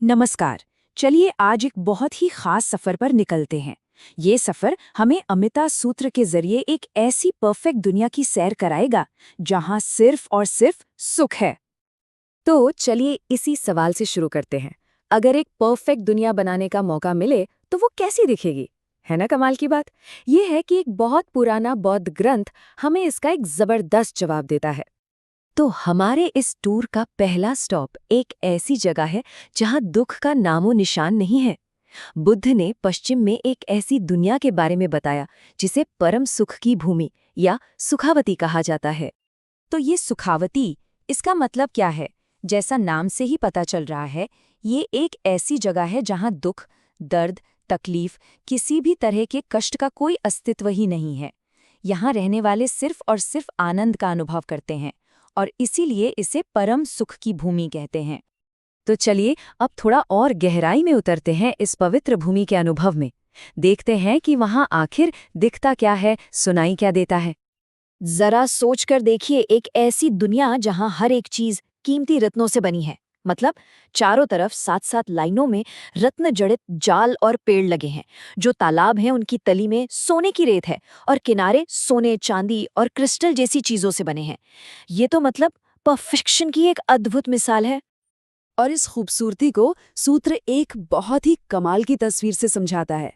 नमस्कार। चलिए आज एक बहुत ही खास सफर पर निकलते हैं। ये सफर हमें अमिता सूत्र के जरिए एक ऐसी परफेक्ट दुनिया की सैर कराएगा जहां सिर्फ और सिर्फ सुख है। तो चलिए इसी सवाल से शुरू करते हैं। अगर एक परफेक्ट दुनिया बनाने का मौका मिले तो वो कैसी दिखेगी? है ना कमाल की बात। ये है कि एक बहुत पुराना बौद्ध ग्रंथ हमें इसका एक जबरदस्त जवाब देता है। तो हमारे इस टूर का पहला स्टॉप एक ऐसी जगह है जहां दुख का नामो निशान नहीं है। बुद्ध ने पश्चिम में एक ऐसी दुनिया के बारे में बताया जिसे परम सुख की भूमि या सुखावती कहा जाता है। तो ये सुखावती, इसका मतलब क्या है? जैसा नाम से ही पता चल रहा है, ये एक ऐसी जगह है जहां दुख, दर्द, तकलीफ, किसी भी तरह के कष्ट का कोई अस्तित्व ही नहीं है। यहाँ रहने वाले सिर्फ और सिर्फ आनंद का अनुभव करते हैं और इसीलिए इसे परम सुख की भूमि कहते हैं। तो चलिए अब थोड़ा और गहराई में उतरते हैं इस पवित्र भूमि के अनुभव में। देखते हैं कि वहां आखिर दिखता क्या है, सुनाई क्या देता है। जरा सोचकर देखिए, एक ऐसी दुनिया जहां हर एक चीज कीमती रत्नों से बनी है। मतलब चारों तरफ साथ साथ लाइनों में रत्न जड़ित जाल और पेड़ लगे हैं। जो तालाब हैं उनकी तली में सोने की रेत है और किनारे सोने, चांदी और क्रिस्टल जैसी चीजों से बने हैं। ये तो मतलब परफेक्शन की एक अद्भुत मिसाल है। और इस खूबसूरती को सूत्र एक बहुत ही कमाल की तस्वीर से समझाता है।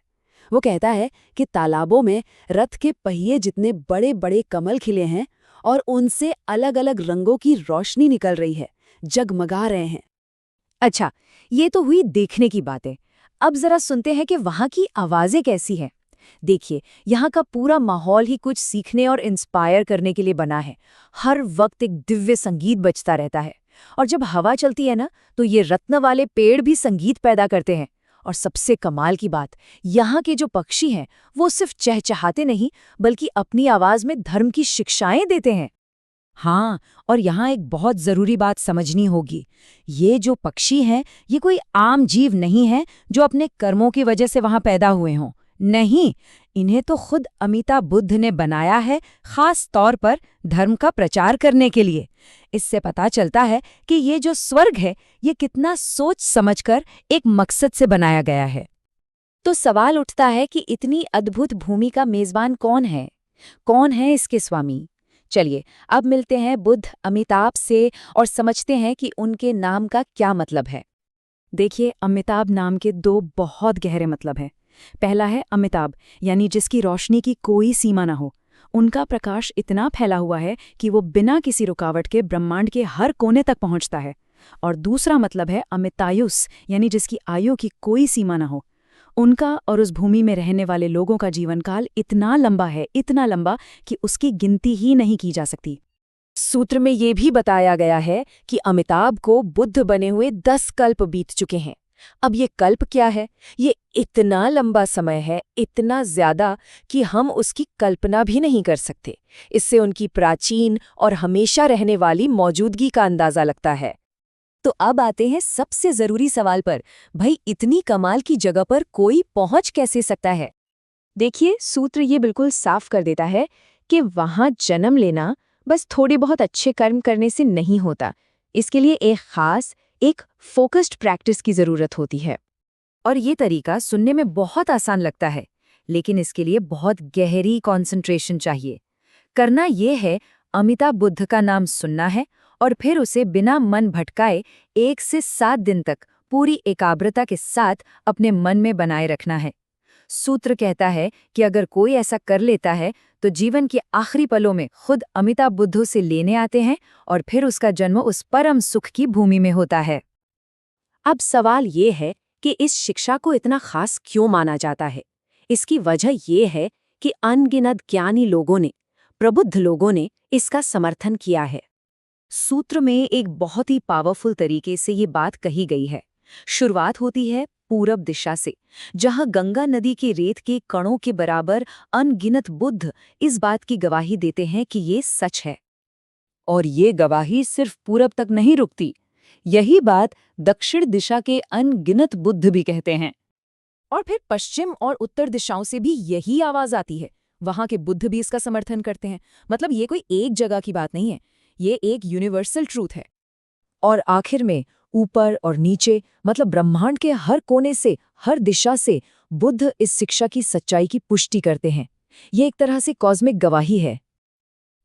वो कहता है कि तालाबों में रथ के पहिए जितने बड़े बड़े कमल खिले हैं और उनसे अलग अलग रंगों की रोशनी निकल रही है, जगमगा रहे हैं। अच्छा, ये तो हुई देखने की बातें। अब जरा सुनते हैं कि वहाँ की आवाजें कैसी हैं। देखिए, यहाँ का पूरा माहौल ही कुछ सीखने और इंस्पायर करने के लिए बना है। हर वक्त एक दिव्य संगीत बजता रहता है और जब हवा चलती है ना, तो ये रत्न वाले पेड़ भी संगीत पैदा करते हैं। और सबसे कमाल की बात, यहाँ के जो पक्षी हैं वो सिर्फ चहचहाते नहीं, बल्कि अपनी आवाज में धर्म की शिक्षाएं देते हैं। हाँ, और यहाँ एक बहुत जरूरी बात समझनी होगी। ये जो पक्षी हैं, ये कोई आम जीव नहीं है जो अपने कर्मों की वजह से वहां पैदा हुए हों। नहीं, इन्हें तो खुद अमिताभ बुद्ध ने बनाया है, खास तौर पर धर्म का प्रचार करने के लिए। इससे पता चलता है कि ये जो स्वर्ग है, ये कितना सोच समझकर एक मकसद से बनाया गया है। तो सवाल उठता है कि इतनी अद्भुत भूमि का मेजबान कौन है? कौन है इसके स्वामी? चलिए अब मिलते हैं बुद्ध अमिताभ से और समझते हैं कि उनके नाम का क्या मतलब है। देखिए, अमिताभ नाम के दो बहुत गहरे मतलब हैं। पहला है अमिताभ, यानी जिसकी रोशनी की कोई सीमा ना हो। उनका प्रकाश इतना फैला हुआ है कि वो बिना किसी रुकावट के ब्रह्मांड के हर कोने तक पहुंचता है। और दूसरा मतलब है अमितायुस, यानी जिसकी आयु की कोई सीमा ना हो। उनका और उस भूमि में रहने वाले लोगों का जीवनकाल इतना लंबा है, इतना लंबा कि उसकी गिनती ही नहीं की जा सकती। सूत्र में ये भी बताया गया है कि अमिताभ को बुद्ध बने हुए 10 कल्प बीत चुके हैं। अब ये कल्प क्या है? ये इतना लंबा समय है, इतना ज्यादा कि हम उसकी कल्पना भी नहीं कर सकते। इससे उनकी प्राचीन और हमेशा रहने वाली मौजूदगी का अंदाजा लगता है। तो अब आते हैं सबसे जरूरी सवाल पर। भाई, इतनी कमाल की जगह पर कोई पहुंच कैसे सकता है? देखिए, सूत्र ये बिल्कुल साफ कर देता है कि वहां जन्म लेना बस थोड़े बहुत अच्छे कर्म करने से नहीं होता। इसके लिए एक खास, एक फोकस्ड प्रैक्टिस की जरूरत होती है। और ये तरीका सुनने में बहुत आसान लगता है, लेकिन इसके लिए बहुत गहरी कंसंट्रेशन चाहिए। करना ये है, अमिताभ बुद्ध का नाम सुनना है और फिर उसे बिना मन भटकाए 1 से 7 दिन तक पूरी एकाग्रता के साथ अपने मन में बनाए रखना है। सूत्र कहता है कि अगर कोई ऐसा कर लेता है तो जीवन के आखिरी पलों में खुद अमिताभ बुद्ध उसे लेने आते हैं और फिर उसका जन्म उस परम सुख की भूमि में होता है। अब सवाल ये है कि इस शिक्षा को इतना खास क्यों माना जाता है? इसकी वजह ये है कि अनगिनत ज्ञानी लोगों ने, प्रबुद्ध लोगों ने इसका समर्थन किया है। सूत्र में एक बहुत ही पावरफुल तरीके से ये बात कही गई है। शुरुआत होती है पूरब दिशा से, जहां गंगा नदी के रेत के कणों के बराबर अनगिनत बुद्ध इस बात की गवाही देते हैं कि ये सच है। और ये गवाही सिर्फ पूरब तक नहीं रुकती। यही बात दक्षिण दिशा के अनगिनत बुद्ध भी कहते हैं। और फिर पश्चिम और उत्तर दिशाओं से भी यही आवाज आती है। वहां के बुद्ध भी इसका समर्थन करते हैं। मतलब ये कोई एक जगह की बात नहीं है, ये एक यूनिवर्सल ट्रूथ है। और आखिर में ऊपर और नीचे, मतलब ब्रह्मांड के हर कोने से, हर दिशा से बुद्ध इस शिक्षा की सच्चाई की पुष्टि करते हैं। ये एक तरह से कॉस्मिक गवाही है।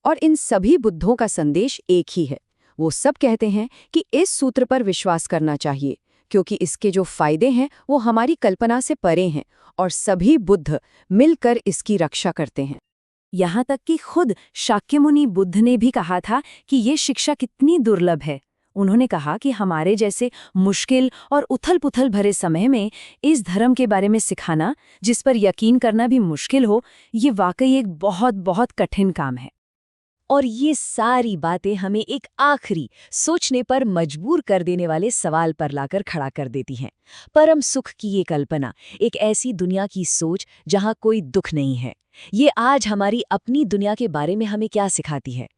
और इन सभी बुद्धों का संदेश एक ही है। वो सब कहते हैं कि इस सूत्र पर विश्वास करना चाहिए, क्योंकि इसके जो फायदे हैं वो हमारी कल्पना से परे हैं, और सभी बुद्ध मिलकर इसकी रक्षा करते हैं। यहाँ तक कि खुद शाक्यमुनि बुद्ध ने भी कहा था कि ये शिक्षा कितनी दुर्लभ है। उन्होंने कहा कि हमारे जैसे मुश्किल और उथल-पुथल भरे समय में इस धर्म के बारे में सिखाना, जिस पर यकीन करना भी मुश्किल हो, ये वाकई एक बहुत बहुत कठिन काम है। और ये सारी बातें हमें एक आखिरी, सोचने पर मजबूर कर देने वाले सवाल पर लाकर खड़ा कर देती हैं। परम सुख की ये कल्पना, एक ऐसी दुनिया की सोच जहां कोई दुख नहीं है, ये आज हमारी अपनी दुनिया के बारे में हमें क्या सिखाती है?